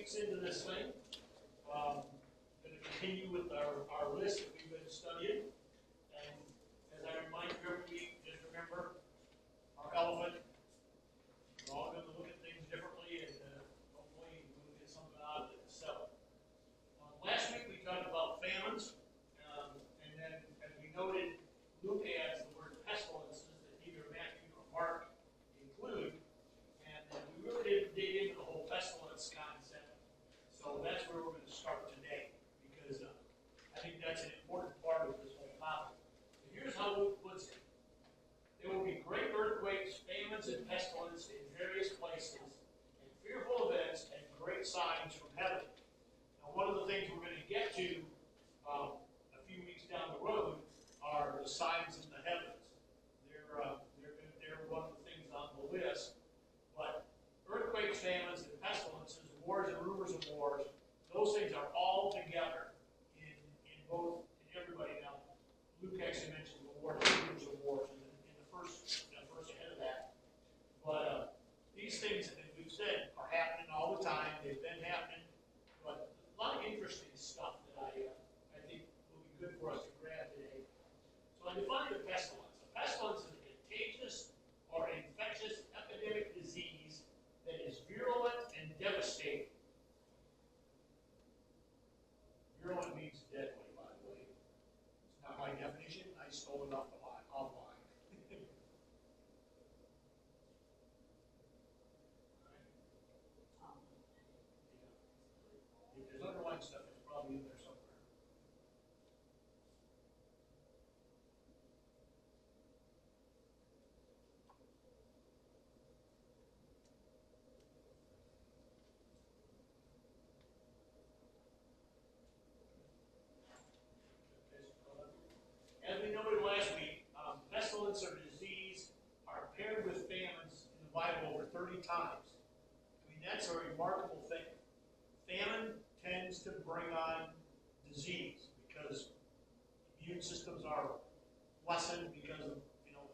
weeks into this thing. Going to continue with our list that we've been studying. And as I remind you every week, just remember our elephant. We're all going to look at things differently, and hopefully we'll get something out of it. So, last week we talked about famines, and then as we noted, Luke adds the word pestilences that neither Matthew nor Mark include, and we really didn't dig into the whole pestilence concept. So that's where we're going to start today, because I think that's an important part of this whole topic. And here's how Luke puts it. There will be great earthquakes, famines, and pestilence in various places, and fearful events and great signs from heaven. Now, one of the things we're going to get to a few weeks down the road are the signs in the heavens. They're one of the things on the list. But earthquakes, famines, and pestilences, wars and rumors of wars, those things are all together in everybody. Now, Luke actually mentioned the wars and rumors of wars in the first ahead of that. But these things, as we've said, are happening all the time. They've been happening. But a lot of interesting stuff that I think will be good for us to grab today. So I define the pestilence. A pestilence is a contagious or infectious epidemic disease that is virulent and devastating. Virulent means deadly, by the way. It's not my definition. I stole it off the line, offline. If there's underlined stuff, it's probably in there somewhere. As we noted last week, pestilence or disease are paired with famines in the Bible over 30 times. I mean, that's a remarkable thing. Famine tends to bring on disease because immune systems are lessened because of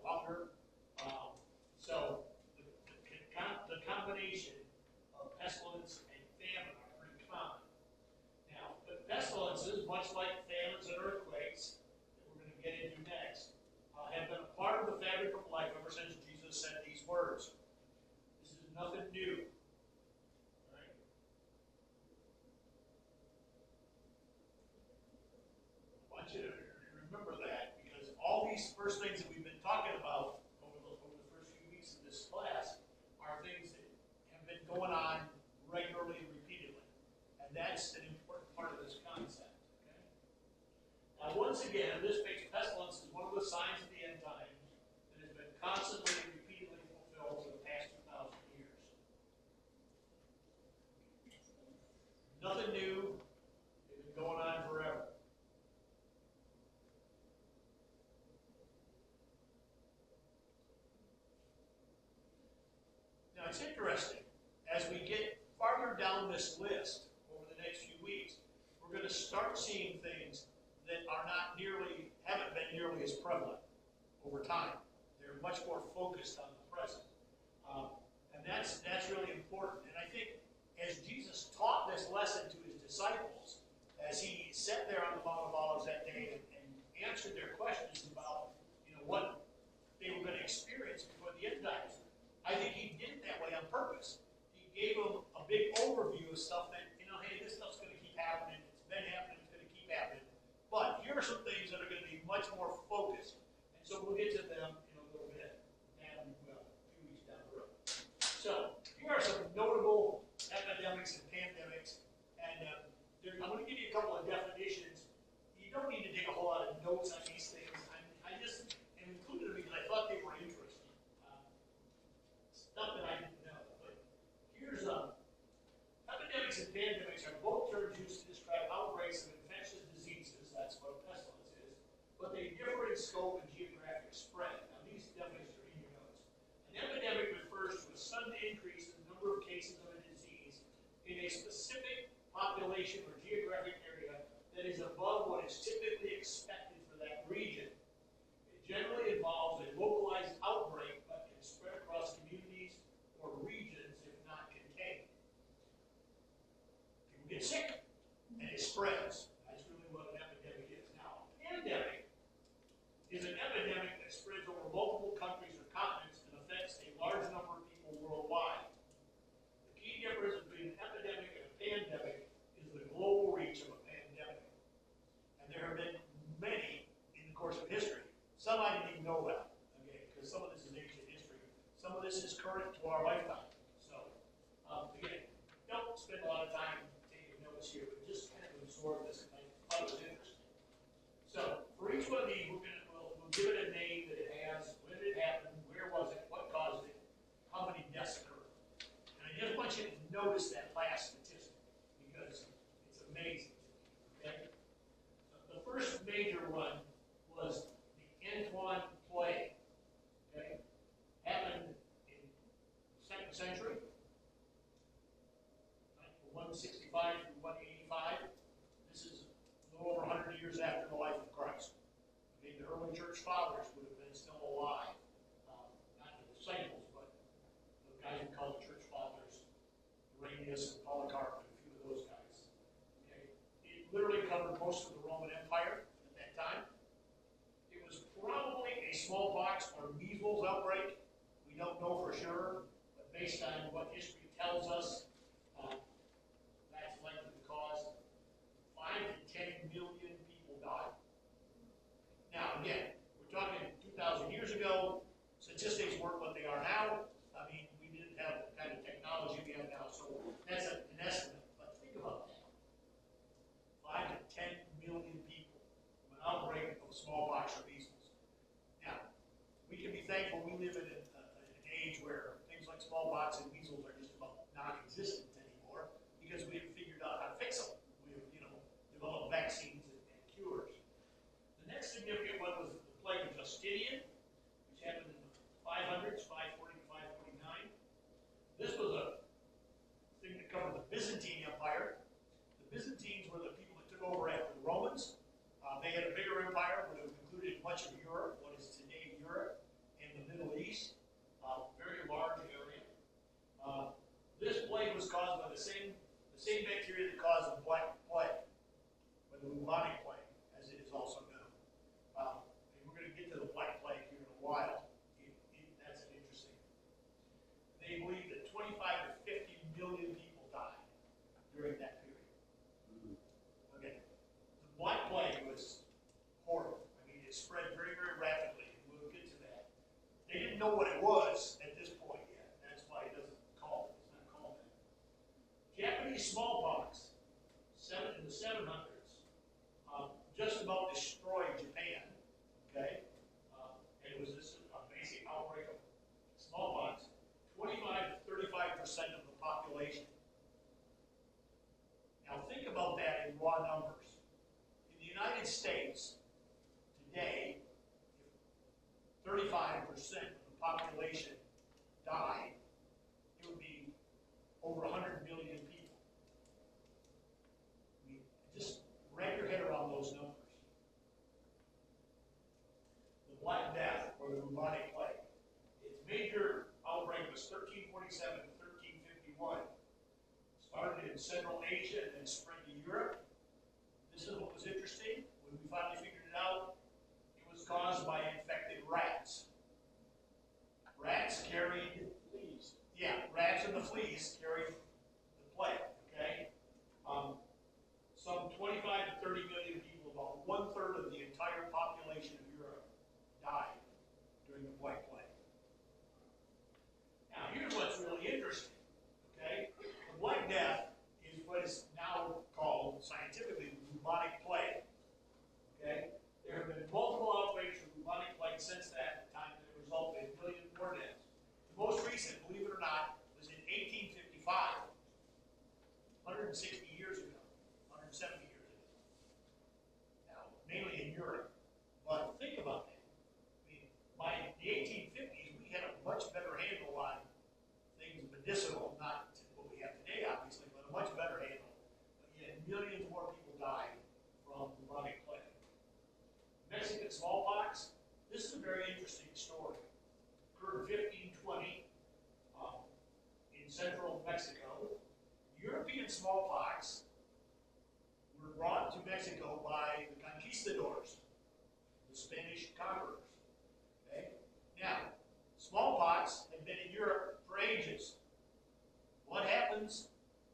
hunger. So the combination of pestilence and famine are pretty common. Now, but pestilences, much like famines and earthquakes, get into next, have been a part of the fabric of life ever since Jesus said these words. This is nothing new. Right? I want you to remember that, because all these first things that we've been talking about over the first few weeks of this class are things that have been going on regularly and repeatedly. And that's an important part of this concept. Now, once again, this makes pestilence is one of the signs of the end times that has been constantly and repeatedly fulfilled for the past 2,000 years. Nothing new. It's been going on forever. Now, it's interesting. As we get farther down this list over the next few weeks, we're going to start seeing things that haven't been nearly as prevalent over time. They're much more focused on the present. And that's really important. And I think as Jesus taught this lesson to his disciples, as he sat there on the Mount of Olives that day and answered their questions about what they were going to experience before the end times, I think he did it that way on purpose. He gave them a big overview of stuff that, hey, this stuff's going to keep happening. It's been happening. It's going to keep happening. But here are some things that are going to be much more focused. And so we'll get to them in a little bit, and a few weeks down the road. So here are some notable epidemics and pandemics. And I'm going to give you a couple of definitions. You don't need to take a whole lot of notes on these things. I just am included them because I thought they were interesting. Stuff that I didn't know. But here's epidemics and pandemics are both terms used to describe outbreaks of infectious diseases. That's what a pestilence is. But they differ in scope and geographic spread. Now, these definitions are in your notes. An epidemic refers to a sudden increase in the number of cases of a disease in a specific population or geographic area that is above what is typically expected for that region. It generally involves a localized outbreak but can spread across communities or regions if not contained. get sick, and it spreads. That's really what an epidemic is. Now, a pandemic is an epidemic that spreads over multiple countries or continents and affects a large number of people worldwide. The key difference between an epidemic and a pandemic is the global reach of a pandemic. And there have been many in the course of history. Some I didn't even know about, okay, because some of this is ancient history. Some of this is current to our lifetime. So, again, don't spend a lot of time taking notes here, but just kind of absorb this. I thought it was interesting. So, for each one of these, we'll give it a name that it has, when did it happen, where was it, what caused it, how many deaths occurred. And I just want you to notice that last statistic, because it's amazing. Okay? The first major one was the Antoine plague. Okay? Happened in the 2nd century, 165 through 185. This is a little over 100 years after the life of Christ. Okay, the early church fathers would have been still alive. Not the disciples, but the guys we call the church fathers, Irenaeus and Polycarp and a few of those guys. Okay, it literally covered most of the Roman Empire at that time. It was probably a smallpox or measles outbreak. We don't know for sure, but based on what history tells us, that's likely to cause 5 to 10 million people died. Now, again, we're talking 2,000 years ago. Statistics weren't what they are now. I mean, we didn't have the kind of technology we have now, so that's an estimate. But think about that. 5 to 10 million people from an outbreak of smallpox or measles. Now, we can be thankful we live in an age where things like smallpox and measles are just about non-existent anymore because we have figured out how to fix them. We have, developed vaccines and cures. The next significant one was the plague of Justinian, which happened in the 500s, 540 to 549. This was a thing that covered the Byzantine Empire. The Byzantines were the people that took over after the Romans. They had a bigger empire, but it included much of Europe, what is today Europe, and the Middle East. Very large area. This plague was caused by the same bacteria that caused the Black Plague, or the bubonic plague, as it is also known. And we're going to get to the Black Plague here in a while. That's interesting. They believe that 25 to 50 million people died during that period. Okay. The Black Plague was horrible. I mean, it spread very, very rapidly, and we'll get to that. They didn't know what it was at this point yet. That's why it doesn't call it. It's not called that. Japanese smallpox, in the 700s, just about destroyed Japan. Okay, and it was this basic outbreak of smallpox. 25 to 35% of the population. Now think about that in raw numbers. In the United States today, if 35% of the population died, it would be over 100 million people. I mean, just wrap your head around those numbers. The Black Death, or the bubonic plague, its major outbreak was 1347 to 1351. Started in Central Asia and then spread to Europe. This is what was interesting. When we finally figured it out, it was caused by infected rats. Rats carried fleas. Yeah, rats and the fleas carried the plague. Okay, some 25 to 30 million people, about 1/3 of the entire population of Europe, died during the Black Plague. Now, here's what's really interesting. Okay, the Black Death is what is now called scientifically the bubonic plague. Okay, there have been multiple outbreaks of bubonic plague since that time that resulted in millions more deaths. The most recent, believe it or not, was in 1855, 160 years ago, 170 years ago. Now, mainly in Europe. But think about that. I mean, by the 1850s, we had a much better handle on things medicinal, not what we have today, obviously, but a much better handle. But yet, millions more people died from bubonic plague. Mexican smallpox, this is a very interesting story. Occurred in 1520 in central Mexico. European smallpox to Mexico by the conquistadors, the Spanish conquerors. Okay? Now, smallpox had been in Europe for ages. What happens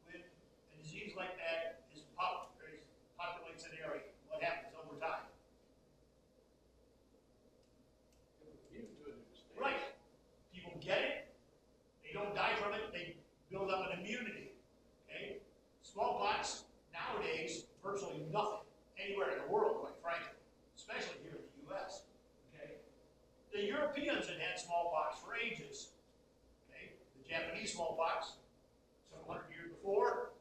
when a disease like that populates an area? What happens over time? Right. People get it. They don't die from it. They build up an immunity. Okay? Smallpox, nowadays, virtually nothing anywhere in the world, quite frankly, especially here in the U.S. Okay? The Europeans had smallpox for ages. Okay? The Japanese smallpox, several hundred years before,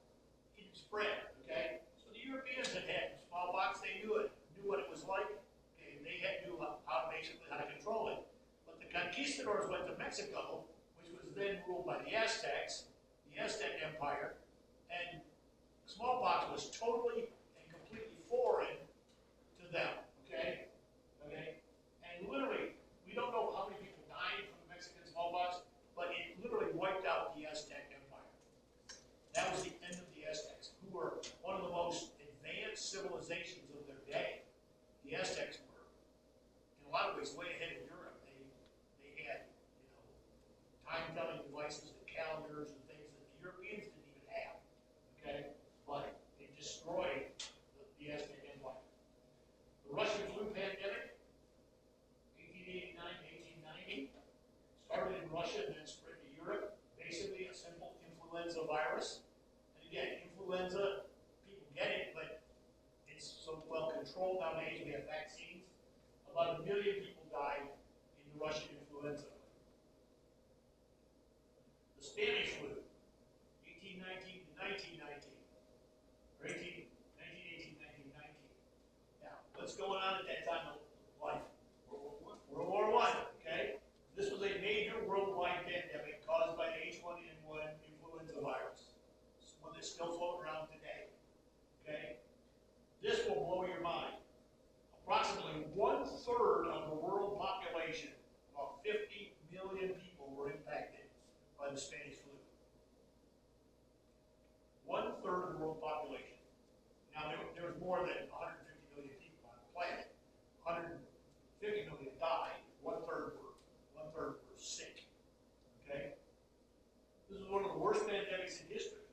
it spread. Okay? So the Europeans had smallpox. They knew it, knew what it was like. Okay? They knew how to control it. But the conquistadors went to Mexico, which was then ruled by the Aztecs, the Aztec Empire, and smallpox was totally and completely foreign to them. Okay? Okay? And literally, we don't know how many people died from the Mexican smallpox, but it literally wiped out the Aztec Empire. That was the end of the Aztecs, who were one of the most advanced civilizations of their day. The Aztecs were, in a lot of ways, way ahead of Europe. They had, time-telling devices and calendars and things that the Europeans didn't even have. Okay? But it destroyed the Aztec Empire. The Russian flu pandemic, 1889 to 1890, started in Russia and then spread to Europe. Basically a simple influenza virus. And again, influenza, people get it, but it's so well controlled nowadays. We have vaccines. About 1 million people died in the Russian influenza. The Spanish flu, 1819 to 1919. Or 1918, 1919. Now, what's going on at that time of life? World War I, okay? This was a major worldwide pandemic caused by the H1N1 influenza virus. It's one that's still floating around today, okay? This will blow your mind. Approximately 1/3 of the world population, about 50 million people, were impacted by the Spanish flu. 1/3 of the world population. Now, there was more than 150 million people on the planet. 150 million died. 1/3 were sick. Okay? This is one of the worst pandemics in history.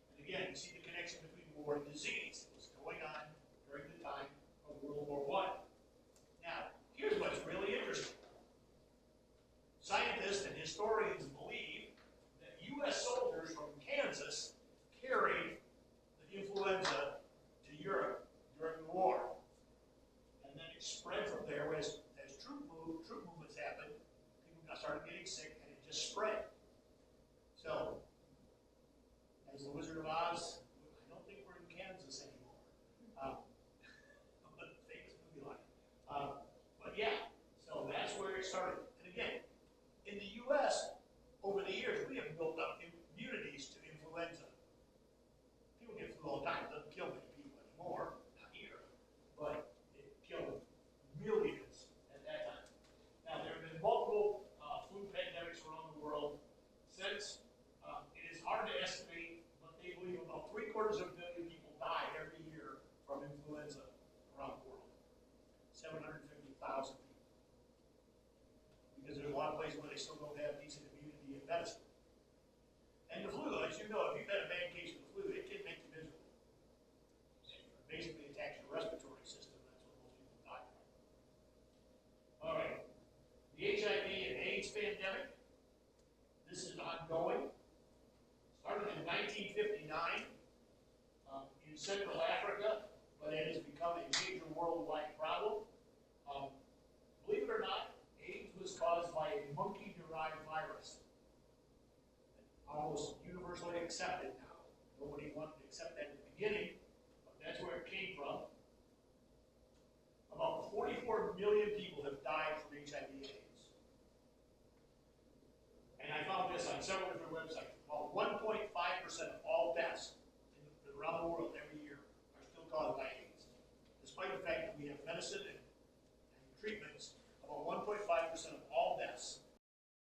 And again, you see the connection between war and disease that was going on during the time of World War I. Now, here's what's really interesting. Scientists and historians believe that U.S. soldiers from Kansas carried the influenza to Europe during the war. And then it spread from there as troop movements happened. People started getting sick and it just spread. So, as the Wizard of Oz, I don't think we're in Kansas anymore. But famous movie line. But yeah, so that's where it started. And again, in the U.S., over the years, we have built up immunities to influenza. People get flu all the time. It doesn't kill many people anymore, not here, but it killed millions at that time. Now, there have been multiple flu pandemics around the world since. It is hard to estimate, but they believe about 750,000 people die every year from influenza around the world. 750,000 people. Because there's a lot of places where they still don't have decent immunity and medicine. And the flu, as you know, if you've had a bad case of the flu, it can make you miserable. It basically attacks your respiratory system. That's what most people die from. All right. The HIV and AIDS pandemic. This is ongoing. Started in 1959 in Central Africa, but it has become a major worldwide problem. Believe it or not, AIDS was caused by a monkey-derived virus. Almost universally accepted now. Nobody wanted to accept that at the beginning, but that's where it came from. About 44 million people have died from HIV/AIDS. And I found this on several different websites. About 1.5% of all deaths around the world every year are still caused by AIDS, despite the fact that we have medicine